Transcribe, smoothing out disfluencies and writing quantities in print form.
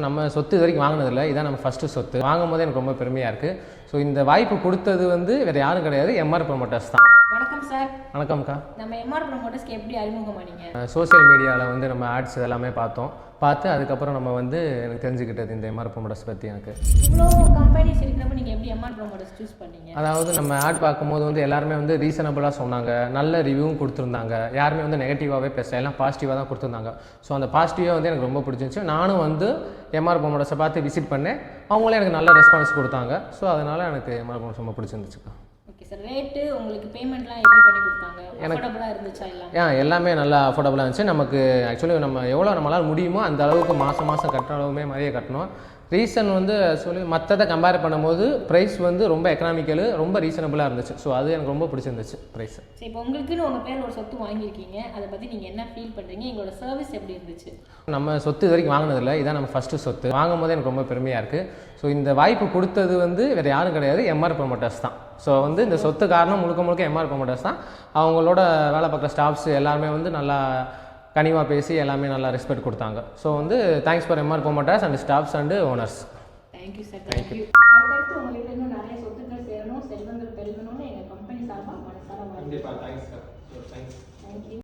நம்ம சொத்து இது வரைக்கும் வாங்கினதில்லை, இதான் நம்ம ஃபஸ்ட்டு சொத்து. வாங்கும் போதே எனக்கு ரொம்ப பெருமையாக இருக்குது. ஸோ இந்த வாய்ப்பு கொடுத்தது வந்து வேறு யாரும் கிடையாது, எம்ஆர் ப்ரொமோட்டர்ஸ் தான். வணக்கம் சார். வணக்கம்க்கா. நம்ம எம்ஆர் ப்ரொமோட்டர்ஸ்க்கு எப்படி அறிமுகமானீங்க? சோஷியல் மீடியாவில் வந்து நம்ம ஆட்ஸ் எல்லாமே பார்த்து அதுக்கப்புறம் நம்ம வந்து எனக்கு தெரிஞ்சுக்கிட்டது இந்த எம்ஆர் ப்ரொமோட்டர்ஸ் பற்றி. எனக்கு இவ்வளோ கம்பெனிஸ் இருக்கிறப்ப நீங்கள் எப்படி எம்ஆர் ப்ரொமோட்டர்ஸ் சூஸ் பண்ணீங்க? அதாவது நம்ம ஆட் பார்க்கும்போது வந்து எல்லாருமே வந்து ரீசனபிளாக சொன்னாங்க, நல்ல ரிவ்யூவும் கொடுத்துருந்தாங்க, யாருமே வந்து நெகட்டிவாகவே பேசல, எல்லாம் பாசிட்டிவாக தான் கொடுத்துருந்தாங்க. ஸோ அந்த பாசிட்டிவாக வந்து எனக்கு ரொம்ப பிடிச்சிருந்துச்சு. நானும் வந்து எம்ஆர் ப்ரொமோட்டர்ஸை பார்த்து விசிட் பண்ணேன், அவங்களே எனக்கு நல்ல ரெஸ்பான்ஸ் கொடுத்தாங்க. ஸோ அதனால் எனக்கு எம்ஆர் ப்ரொமோட்டர்ஸ் ரொம்ப பிடிச்சிருந்துச்சுக்கா. Okay sir. ரேட்டு உங்களுக்கு பேமெண்ட்லாம் எப்படி பண்ணி கொடுத்தாங்க? அஃபோர்டபுளாக இருந்துச்சா? எல்லாமே நல்லா அஃபோர்டபுளாக இருந்துச்சு. நமக்கு ஆக்சுவலி நம்ம எவ்வளோ நம்மளால் முடியுமோ அந்த அளவுக்கு மாதம் கட்டுற அளவுமே மாதிரியே கட்டணும். ரீசன் வந்து சொல்லி மற்றதை கம்பேர் பண்ணும்போது ப்ரைஸ் வந்து ரொம்ப எக்கனாமிக்கலு, ரொம்ப ரீசனபுளாக இருந்துச்சு. ஸோ அது எனக்கு ரொம்ப பிடிச்சிருந்துச்சு ப்ரைஸ். சரி, இப்போ உங்களுக்குன்னு உங்கள் பேர் ஒரு சொத்து வாங்கியிருக்கீங்க, அதை பற்றி நீங்கள் என்ன ஃபீல் பண்ணுறீங்க? எங்களோட சர்வீஸ் எப்படி இருந்துச்சு? நம்ம சொத்து இது வரைக்கும் வாங்கினதில்லை, இதான் நம்ம ஃபஸ்ட்டு சொத்து. வாங்கும் போதே எனக்கு ரொம்ப பெருமையாக இருக்குது. ஸோ இந்த வாய்ப்பு கொடுத்தது வந்து வேறு யாரும் கிடையாது, எம்ஆர் ப்ரொமோட்டர்ஸ் தான். ஸோ வந்து இந்த சொத்து காரணம் முழுக்க எம்ஆர் ப்ரொமோட்டர்ஸ் தான். அவங்களோட வேலை பார்க்குற ஸ்டாஃப்ஸ் எல்லாருமே வந்து நல்லா கனிவாக பேசி எல்லாமே நல்லா ரெஸ்பெக்ட் கொடுத்தாங்க. ஸோ வந்து thanks for MR promoters and staffs and owners. Thank you sir. Thank you. அடுத்தடுத்து உங்களுக்கு இன்னும் நிறைய சொத்துக்கள் சேரணும், செல்வங்கள் பெருகணும்னு எங்கள் கம்பெனி சார்பாக மனசார கண்டிப்பாக தேங்க்ஸ் சார். தேங்க்ஸ். தேங்க்யூ.